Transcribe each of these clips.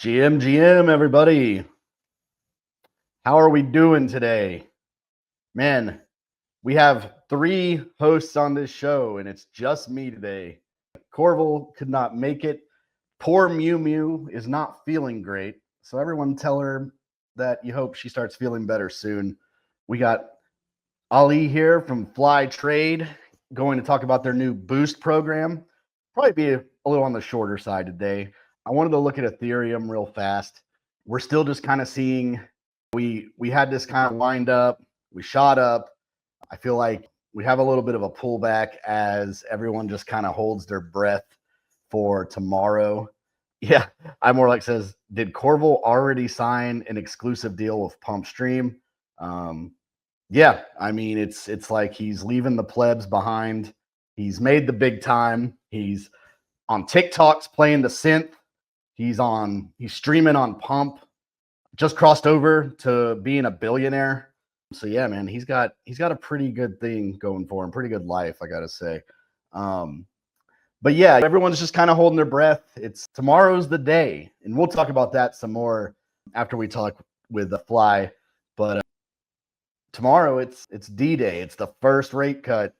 GM, everybody. How are we doing today? Man, we have 3 hosts on this show, and it's just me today. Corval could not make it. Poor Mew Mew is not feeling great, so everyone tell her that you hope she starts feeling better soon. We got Ali here from FLY.TRADE going to talk about their new boost program. Probably be a little on the shorter side today. I wanted to look at Ethereum real fast. We're still just kind of seeing, we had this kind of lined up, we shot up. I feel like we have a little bit of a pullback as everyone just kind of holds their breath for tomorrow. Yeah, I more like says, did Corval already sign an exclusive deal with Pumpstream? Yeah, I mean, it's like he's leaving the plebs behind. He's made the big time. He's on TikToks playing the synth. He's streaming on Pump. Just crossed over to being a billionaire. So yeah, man, he's got a pretty good thing going for him. Pretty good life, I gotta say. But yeah, everyone's just kind of holding their breath. It's tomorrow's the day, and we'll talk about that some more after we talk with the Fly. But tomorrow it's D-Day. It's the first rate cut.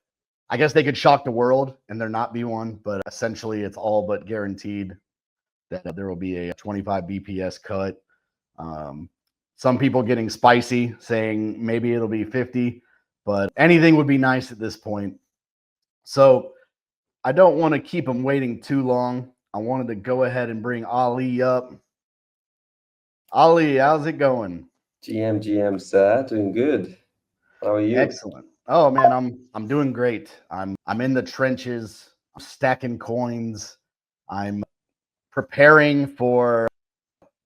I guess they could shock the world and there not be one, but essentially it's all but guaranteed that there will be a 25 BPS cut. Some people getting spicy, saying maybe it'll be 50, but anything would be nice at this point. So I don't want to keep them waiting too long. I wanted to go ahead and bring Ali up. Ali, how's it going? GM, sir, doing good. How are you? Excellent. Oh man, I'm doing great. I'm in the trenches. I'm stacking coins. I'm preparing for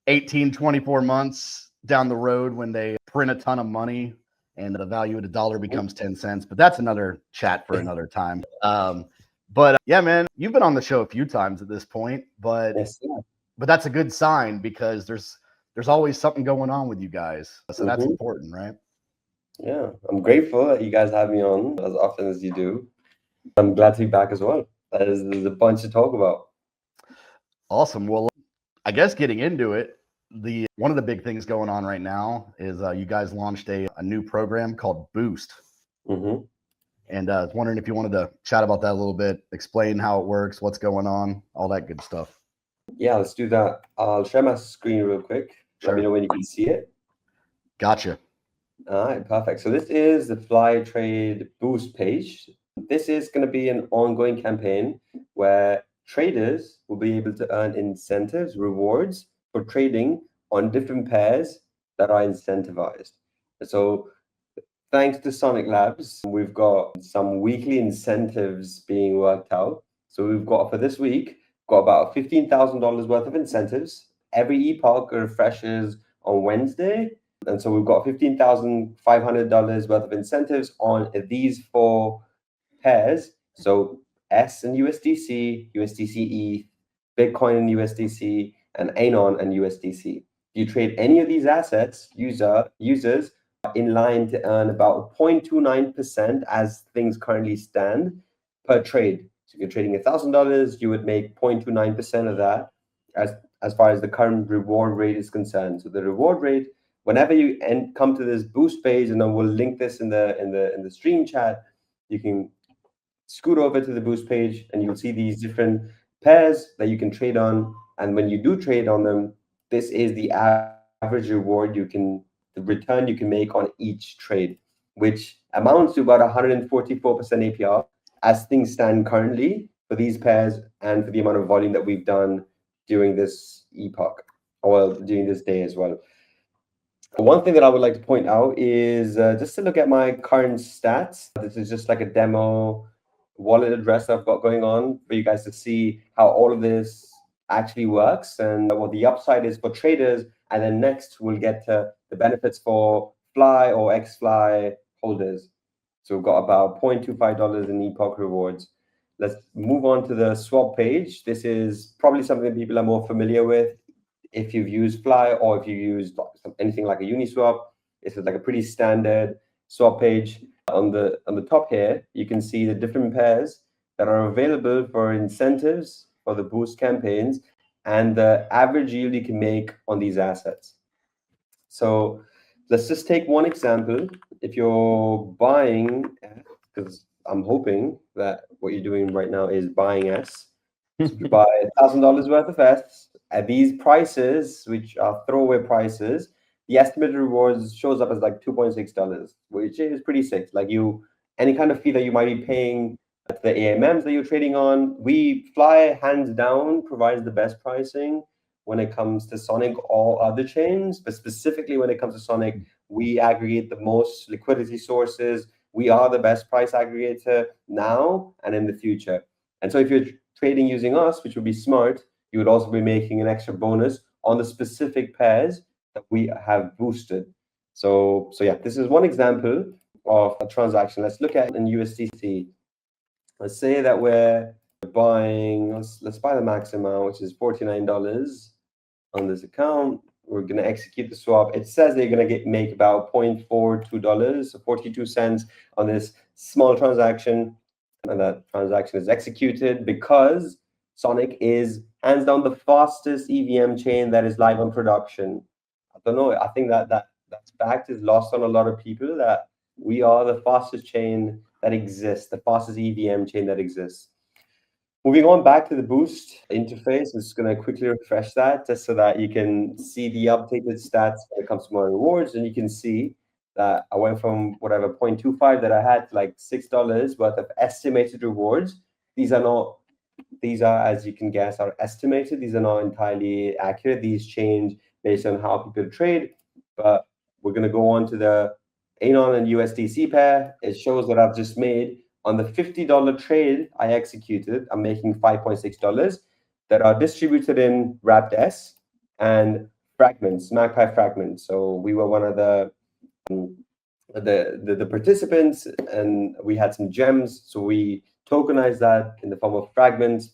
18, 24 months down the road when they print a ton of money and the value of the dollar becomes 10 cents. But that's another chat for another time. But yeah, man, you've been on the show a few times at this point, but Yes, sir. but that's a good sign because there's always something going on with you guys. So that's important, right? Yeah, I'm grateful that you guys have me on as often as you do. I'm glad to be back as well. There's a bunch to talk about. Awesome. Well, I guess getting into it, one of the big things going on right now is you guys launched a new program called Boost. And I was wondering if you wanted to chat about that a little bit, explain how it works, what's going on, all that good stuff. Yeah, let's do that. I'll share my screen real quick. Sure. Let me know when you can see it. Gotcha. All right, perfect. So this is the FLY.TRADE Boost page. This is going to be an ongoing campaign where traders will be able to earn incentives, rewards for trading on different pairs that are incentivized. So thanks to Sonic Labs, we've got some weekly incentives being worked out. So we've got for this week, got about $15,000 worth of incentives. Every epoch refreshes on Wednesday. And so we've got $15,500 worth of incentives on these 4 pairs. So S and USDC, USDC ETH, Bitcoin and USDC, and Anon and USDC. If you trade any of these assets, users are in line to earn about 0.29% as things currently stand per trade. So if you're trading $1,000, you would make 0.29% of that as far as the current reward rate is concerned. So the reward rate, whenever you come to this boost page, and then we'll link this in the stream chat, you can scoot over to the boost page and you'll see these different pairs that you can trade on. And when you do trade on them, this is the average reward the return you can make on each trade, which amounts to about 144% APR as things stand currently for these pairs and for the amount of volume that we've done during this epoch, or during this day as well. One thing that I would like to point out is just to look at my current stats. This is just like a demo wallet address I've got going on for you guys to see how all of this actually works and what the upside is for traders. And then next we'll get to the benefits for Fly or XFly holders. So we've got about $0.25 in epoch rewards. Let's move on to the swap page. This is probably something that people are more familiar with. If you've used Fly or if you used anything like a Uniswap, this is like a pretty standard swap page. On the top here, you can see the different pairs that are available for incentives for the boost campaigns. and the average yield you can make on these assets. So let's just take one example. If you're buying, because I'm hoping that what you're doing right now is buying S. So if you buy $1,000 worth of S at these prices, which are throwaway prices, the estimated rewards shows up as like $2.6, which is pretty sick. Like any kind of fee that you might be paying to the AMMs that you're trading on, FLY hands down provides the best pricing when it comes to Sonic or other chains, but specifically when it comes to Sonic, we aggregate the most liquidity sources. We are the best price aggregator now and in the future. And so if you're trading using us, which would be smart, you would also be making an extra bonus on the specific pairs that we have boosted. So yeah, this is one example of a transaction. Let's look at in USDC. Let's say that we're buying, let's buy the max amount, which is $49 on this account. We're going to execute the swap. It says they're going to make about $0.42, so 42 cents on this small transaction. And that transaction is executed because Sonic is hands down the fastest EVM chain that is live on production. I don't know. I think that fact is lost on a lot of people, that we are the fastest chain that exists, the fastest EVM chain that exists. Moving on back to the Boost interface, I'm just going to quickly refresh that just so that you can see the updated stats when it comes to my rewards. And you can see that I went from whatever 0.25 that I had to like $6 worth of estimated rewards. These are, as you can guess, are estimated. These are not entirely accurate. These change based on how people trade. But we're going to go on to the ANON and USDC pair. It shows that I've just made, on the $50 trade I executed, I'm making $5.6 that are distributed in wrapped S and fragments, Magpie fragments. So we were one of the participants, and we had some gems. So we tokenized that in the form of fragments.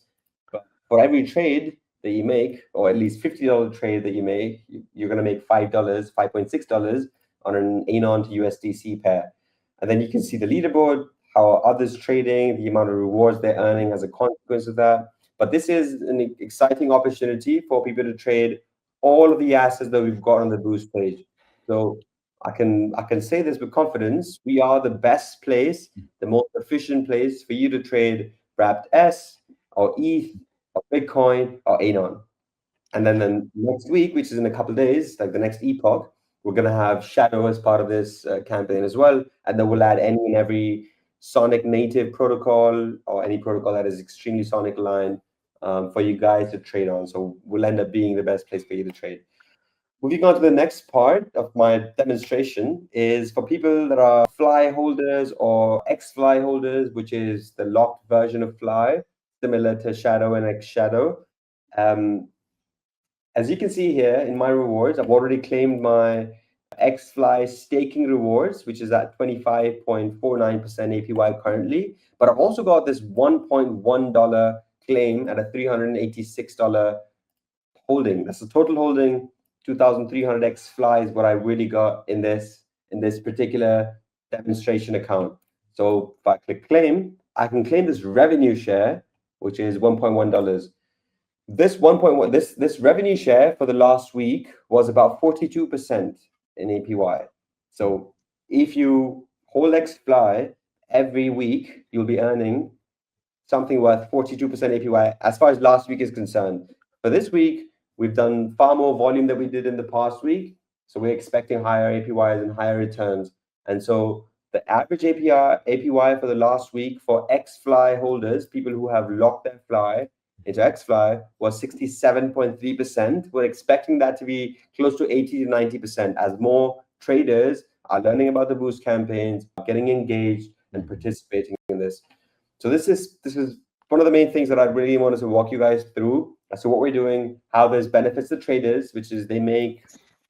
But for every trade that you make, or at least $50 trade that you make, you're going to make $5.6 on an ANON to USDC pair. And then you can see the leaderboard, how others trading, the amount of rewards they're earning as a consequence of that. But this is an exciting opportunity for people to trade all of the assets that we've got on the Boost page. So I can say this with confidence. We are the best place, the most efficient place for you to trade wrapped S or ETH or Bitcoin or ANON. And then next week, which is in a couple of days, like the next epoch, we're going to have Shadow as part of this campaign as well. And then we'll add any and every Sonic native protocol or any protocol that is extremely Sonic aligned for you guys to trade on. So we'll end up being the best place for you to trade. Moving on to the next part of my demonstration is for people that are FLY holders or XFLY holders, which is the locked version of FLY, similar to Shadow and XShadow. As you can see here in my rewards, I've already claimed my XFLY staking rewards, which is at 25.49% APY currently. But I've also got this $1.1 claim at a $386 holding. That's the total holding. 2,300 XFLY is what I really got in this particular demonstration account. So if I click claim, I can claim this revenue share, which is $1.1. This revenue share for the last week was about 42% in APY. So if you hold XFLY every week, you'll be earning something worth 42% APY as far as last week is concerned. For this week, we've done far more volume than we did in the past week. So we're expecting higher APYs and higher returns. And so the average APY for the last week for XFLY holders, people who have locked their FLY into XFLY, was 67.3%. We're expecting that to be close to 80 to 90% as more traders are learning about the Boost campaigns, getting engaged and participating in this. So this is one of the main things that I really wanted to walk you guys through as to what we're doing, how this benefits the traders, which is they make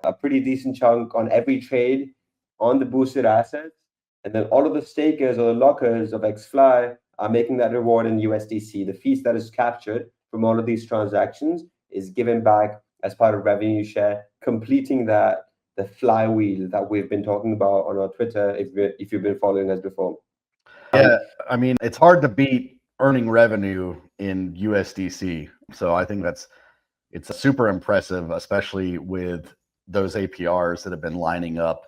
a pretty decent chunk on every trade on the boosted assets. And then all of the stakers or the lockers of XFLY are making that reward in USDC. The fees that is captured from all of these transactions is given back as part of revenue share, completing the flywheel that we've been talking about on our Twitter if you've been following us before. Yeah, I mean, it's hard to beat earning revenue in USDC. So I think that's it's super impressive, especially with those APRs that have been lining up.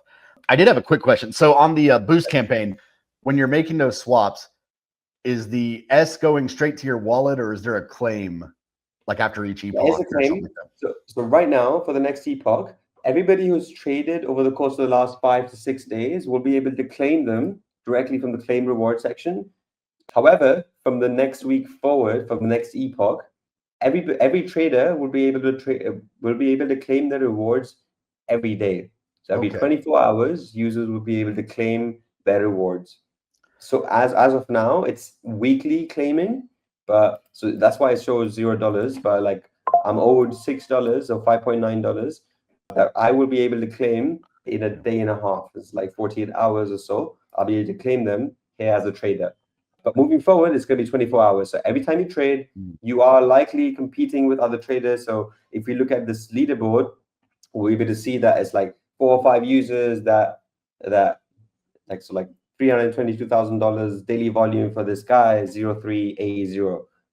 I did have a quick question. So on the boost campaign, when you're making those swaps, is the S going straight to your wallet, or is there a claim like after each epoch? There is a claim. So right now, for the next epoch, everybody who's traded over the course of the last 5 to 6 days will be able to claim them directly from the claim reward section. However, from the next week forward, from the next epoch, every trader will be able to claim their rewards every day. So every 24 hours, users will be able to claim their rewards. So as of now, it's weekly claiming, but so that's why it shows $0. But like I'm owed $6 or $5.9 that I will be able to claim in a day and a half. It's like 48 hours or so. I'll be able to claim them here as a trader. But moving forward, it's going to be 24 hours. So every time you trade, you are likely competing with other traders. So if we look at this leaderboard, we'll be able to see that it's like 4 or 5 users that like $322,000 daily volume for this guy, 0380.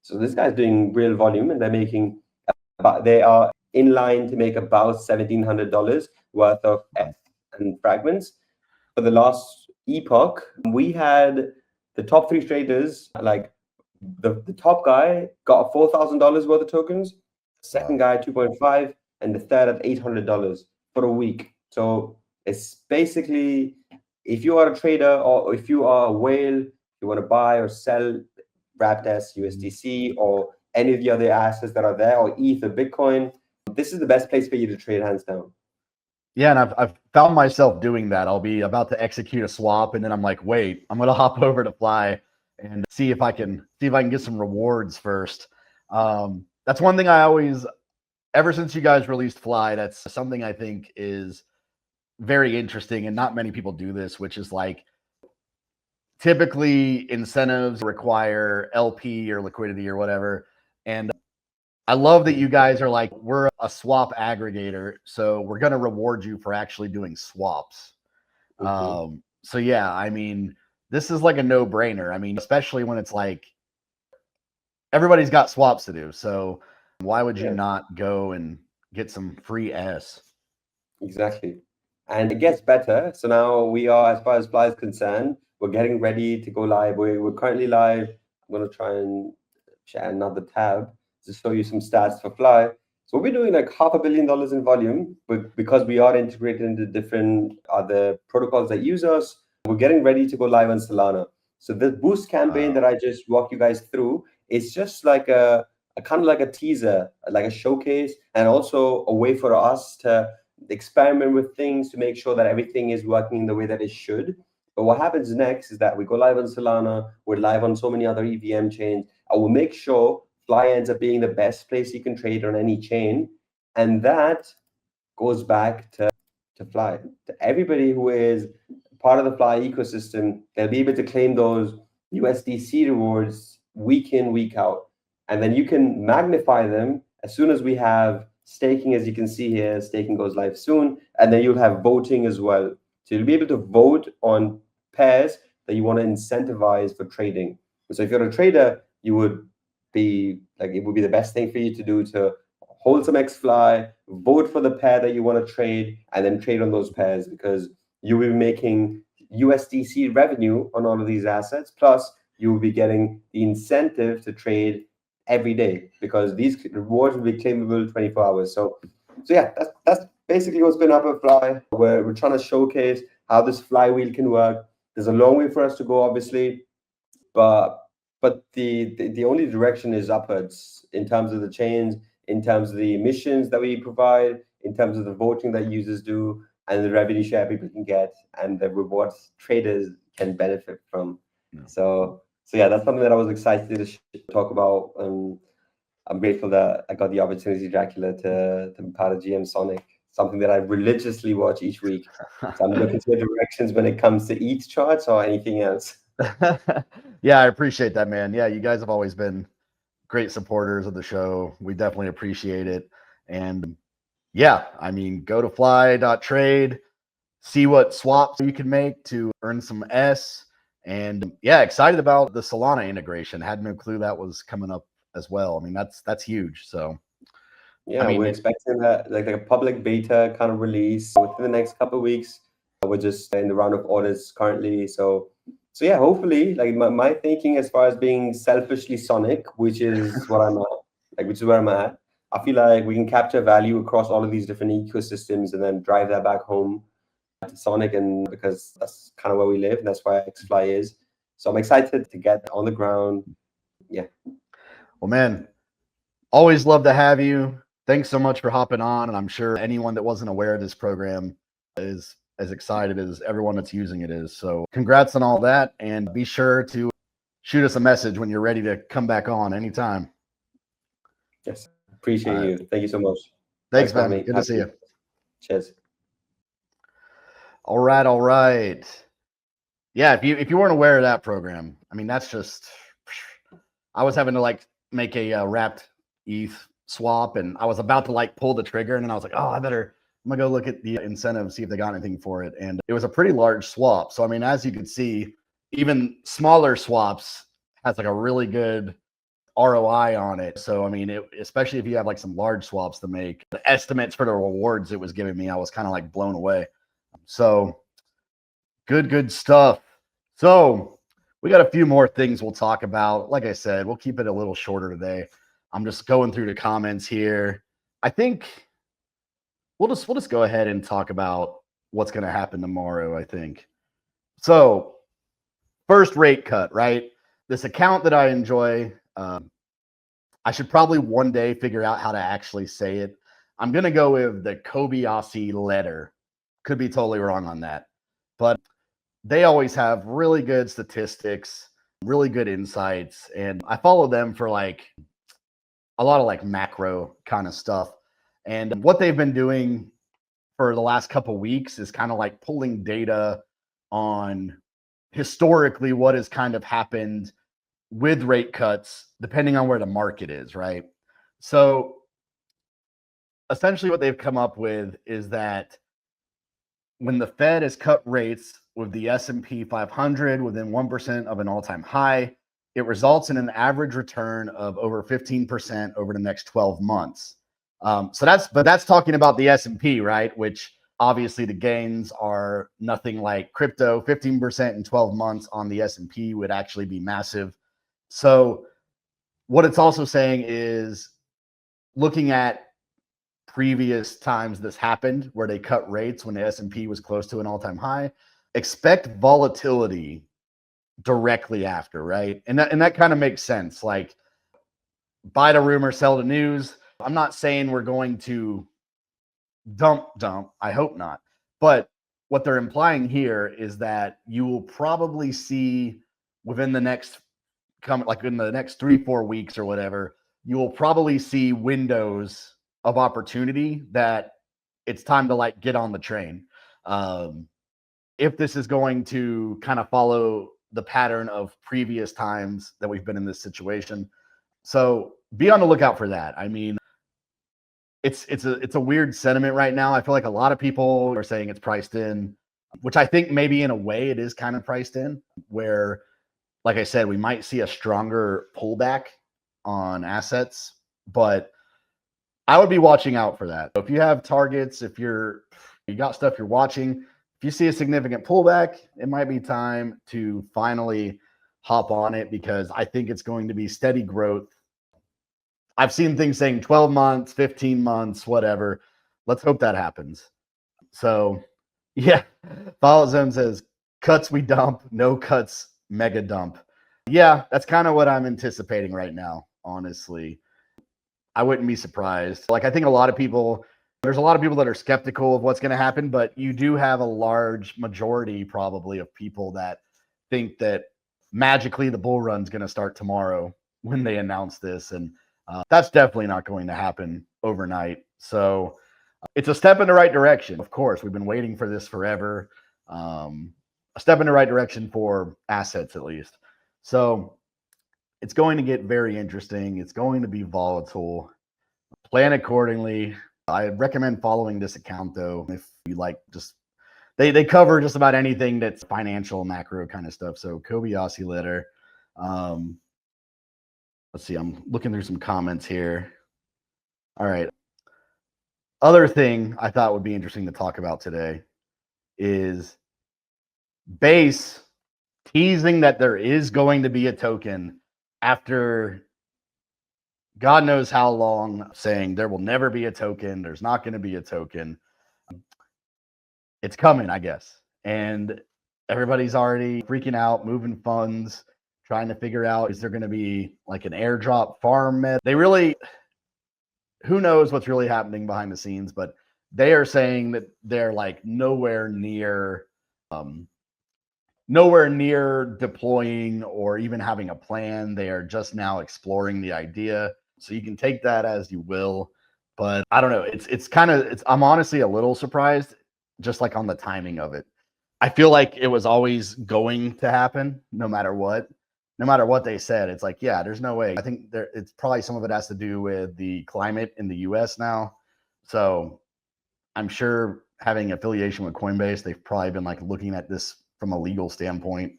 So this guy's doing real volume, and they are in line to make about $1,700 worth of F and fragments. For the last epoch, we had the top 3 traders, like the top guy got $4,000 worth of tokens, second guy 2.5, and the third at $800 for a week. So it's basically, if you are a trader or if you are a whale, you want to buy or sell wrapped S, USDC, or any of the other assets that are there, or ETH or Bitcoin, this is the best place for you to trade, hands down. Yeah, and I've found myself doing that. I'll be about to execute a swap, and then I'm like, wait, I'm gonna hop over to Fly and see if I can get some rewards first. That's one thing I always, ever since you guys released Fly, that's something I think is very interesting, and not many people do this, which is like typically incentives require LP or liquidity or whatever. And I love that you guys are like, we're a swap aggregator, so we're going to reward you for actually doing swaps. So yeah, I mean, this is like a no-brainer. I mean, especially when it's like everybody's got swaps to do. So why would you not go and get some free S? Exactly. And it gets better. So now we are, as far as Fly is concerned, we're getting ready to go live. We're currently live. I'm going to try and share another tab to show you some stats for Fly. So we're doing like $500 million in volume, but because we are integrated into different other protocols that use us, we're getting ready to go live on Solana. So the boost campaign that I just walked you guys through is just like a kind of like a teaser, like a showcase, and also a way for us to experiment with things to make sure that everything is working the way that it should. But what happens next is that we go live on Solana, we're live on so many other EVM chains. I will make sure Fly ends up being the best place you can trade on any chain. And that goes back to Fly. To everybody who is part of the Fly ecosystem, they'll be able to claim those USDC rewards week in, week out. And then you can magnify them as soon as we have staking. As you can see here, staking goes live soon. And then you'll have voting as well. So you'll be able to vote on pairs that you want to incentivize for trading. So if you're a trader, you would be like, it would be the best thing for you to do to hold some XFly, vote for the pair that you want to trade, and then trade on those pairs, because you will be making USDC revenue on all of these assets. Plus, you will be getting the incentive to trade every day, because these rewards will be claimable 24 hours. So yeah, that's basically what's been up at Fly. We're trying to showcase how this flywheel can work. There's a long way for us to go, obviously, but the only direction is upwards in terms of the chains, in terms of the emissions that we provide, in terms of the voting that users do, and the revenue share people can get, and the rewards traders can benefit from. So yeah, that's something that I was excited to talk about. I'm grateful that I got the opportunity, Dracula, to be part of GM Sonic, something that I religiously watch each week. So I'm looking to the directions when it comes to ETH charts or anything else. Yeah, I appreciate that, man. Yeah, you guys have always been great supporters of the show. We definitely appreciate it. And yeah, I mean, go to FLY.TRADE, see what swaps you can make to earn some S. And yeah, excited about the Solana integration. Had no clue that was coming up as well. I mean, that's huge. So Yeah, mean, we're expecting that like a public beta kind of release within the next couple of weeks. We're just in the round of orders currently. So yeah, hopefully, like my thinking as far as being selfishly Sonic, which is what I'm at, like which is where I'm at. I feel like we can capture value across all of these different ecosystems and then drive that back home to Sonic, and because that's kind of where we live, and that's why XFly is. So I'm excited to get on the ground. Yeah. well, man, always love to have you. Thanks so much for hopping on. And I'm sure anyone that wasn't aware of this program is as excited as everyone that's using it is. So congrats on all that. And be sure to shoot us a message when you're ready to come back on anytime. Yes. Appreciate you. Thank you so much. Thanks, for having man. me. Good to see you. Cheers. All right. All right. Yeah. If you weren't aware of that program, I mean, that's just, I was having to like make a wrapped ETH swap, and I was about to like pull the trigger, and then I was like, oh, I'm gonna go look at the incentive, see if they got anything for it. And it was a pretty large swap. So I mean, as you can see, even smaller swaps has like a really good ROI on it. So I mean, especially if you have like some large swaps to make, the estimates for the rewards it was giving me, I was kind of like blown away. So good stuff. So we got a few more things we'll talk about. Like I said, we'll keep it a little shorter today. I'm just going through the comments here. I think we'll just go ahead and talk about what's going to happen tomorrow, I think. So, first rate cut, right? This account that I enjoy, I should probably one day figure out how to actually say it. I'm going to go with the Kobayashi letter. Could be totally wrong on that. But they always have really good statistics, really good insights, and I follow them for like a lot of like macro kind of stuff. And what they've been doing for the last couple weeks is kind of like pulling data on historically what has kind of happened with rate cuts depending on where the market is, right? So essentially what they've come up with is that when the Fed has cut rates with the S&P 500 within 1% of an all-time high, it results in an average return of over 15% over the next 12 months. So that's talking about the S&P, right? Which obviously the gains are nothing like crypto. 15% in 12 months on the S&P would actually be massive. So what it's also saying is looking at previous times this happened where they cut rates when the S&P was close to an all-time high, expect volatility directly after, right? And that kind of makes sense. Like buy the rumor, sell the news. I'm not saying we're going to dump. I hope not. But what they're implying here is that you will probably see within the next like in the next 3-4 weeks or whatever, you will probably see windows of opportunity that it's time to like get on the train. If this is going to kind of follow the pattern of previous times that we've been in this situation. So be on the lookout for that. I mean, it's a weird sentiment right now. I feel like a lot of people are saying it's priced in, which I think maybe in a way it is kind of priced in, where, like I said, we might see a stronger pullback on assets, but I would be watching out for that. If you have targets, if you got stuff you're watching, if you see a significant pullback, it might be time to finally hop on it, because I think it's going to be steady growth. I've seen things saying 12 months, 15 months, whatever. Let's hope that happens. So, yeah, Follow Zone says, cuts we dump, no cuts, mega dump. Yeah, that's kind of what I'm anticipating right now, honestly. I wouldn't be surprised. Like, I think there's a lot of people that are skeptical of what's going to happen, but you do have a large majority probably of people that think that magically the bull run's going to start tomorrow when they announce this. And that's definitely not going to happen overnight. So it's a step in the right direction. Of course, we've been waiting for this forever. A step in the right direction for assets, at least. So it's going to get very interesting. It's going to be volatile. Plan accordingly. I recommend following this account, though, if you like. Just they cover just about anything that's financial, macro kind of stuff. So Kobayashi letter. Let's see. I'm looking through some comments here. All right. other thing I thought would be interesting to talk about today is Base teasing that there is going to be a token after God knows how long, saying there will never be a token. There's not going to be a token. It's coming, I guess. And everybody's already freaking out, moving funds, trying to figure out, is there going to be like an airdrop farm meta? They really, who knows what's really happening behind the scenes, but they are saying that they're like nowhere near deploying or even having a plan. They are just now exploring the idea. So you can take that as you will, but I don't know. I'm honestly a little surprised, just like on the timing of it. I feel like it was always going to happen no matter what they said. It's like, yeah, there's no way. I think it's probably some of it has to do with the climate in the US now. So I'm sure having affiliation with Coinbase, they've probably been like looking at this from a legal standpoint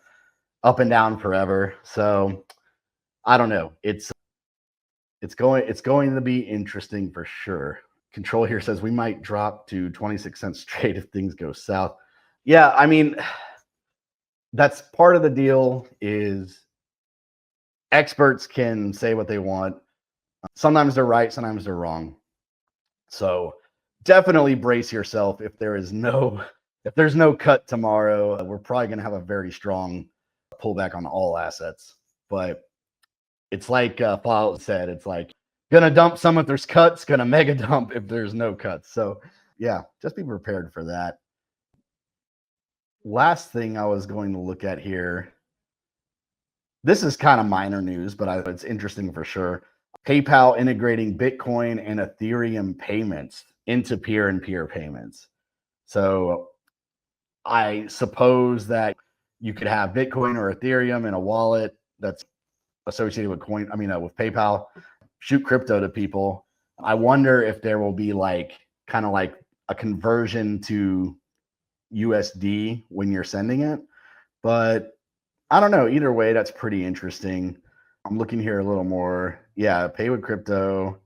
up and down forever. So I don't know. It's going to be interesting for sure. Control here says we might drop to 26 cents straight if things go south. Yeah, I mean, that's part of the deal. Is experts can say what they want. Sometimes they're right, sometimes they're wrong. So definitely brace yourself if there's no cut tomorrow. We're probably going to have a very strong pullback on all assets. But it's like Paul said, it's like gonna dump some if there's cuts, gonna mega dump if there's no cuts. So yeah, just be prepared for that. Last thing I was going to look at here. This is kind of minor news, but it's interesting for sure. PayPal integrating Bitcoin and Ethereum payments into peer-to-peer payments. So I suppose that you could have Bitcoin or Ethereum in a wallet that's associated with with PayPal, shoot crypto to people. I wonder if there will be kind of like a conversion to USD when you're sending it, but I don't know. Either way, that's pretty interesting. I'm looking here a little more. Yeah, pay with crypto.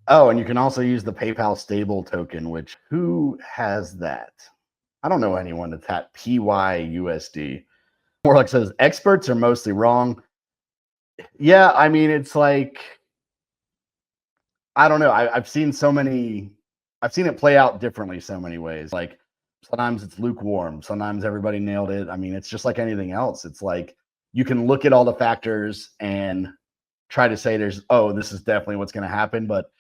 Oh, and you can also use the PayPal stable token, which who has that? I don't know anyone that's at PYUSD. Warlock says experts are mostly wrong. Yeah, I mean, it's like, I don't know. I've seen it play out differently so many ways. Like sometimes it's lukewarm, sometimes everybody nailed it. I mean, it's just like anything else. It's like you can look at all the factors and try to say this is definitely what's going to happen. But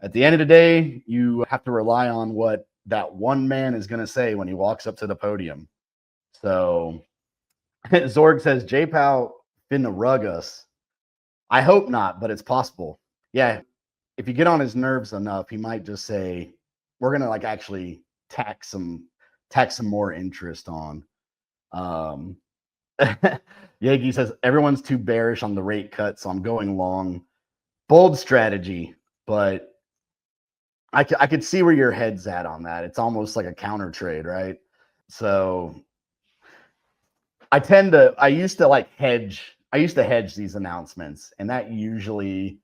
at the end of the day, you have to rely on what that one man is going to say when he walks up to the podium. So Zorg says, JPOW finna rug us. I hope not, but it's possible. Yeah, if you get on his nerves enough, he might just say, we're going to like actually tack some more interest on. Yagi says, everyone's too bearish on the rate cut, so I'm going long. Bold strategy, but I could see where your head's at on that. It's almost like a counter trade, right? So I used to hedge these announcements, and that usually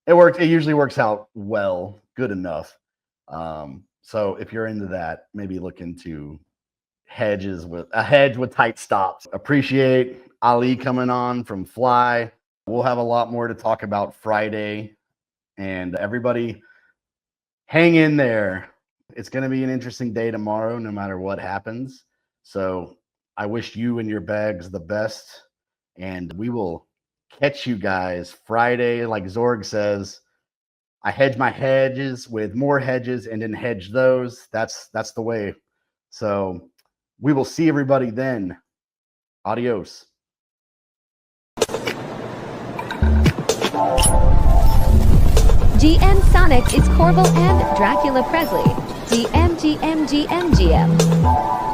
works out well, good enough. So if you're into that, maybe look into hedge with tight stops. Appreciate Ali coming on from Fly. We'll have a lot more to talk about Friday, and everybody hang in there. It's going to be an interesting day tomorrow, no matter what happens. So I wish you and your bags the best, and we will catch you guys Friday. Like Zorg says, I hedge my hedges with more hedges and then hedge those. That's the way. So we will see everybody then. Adios. GM Sonic is Corval and Dracula Presley. GM.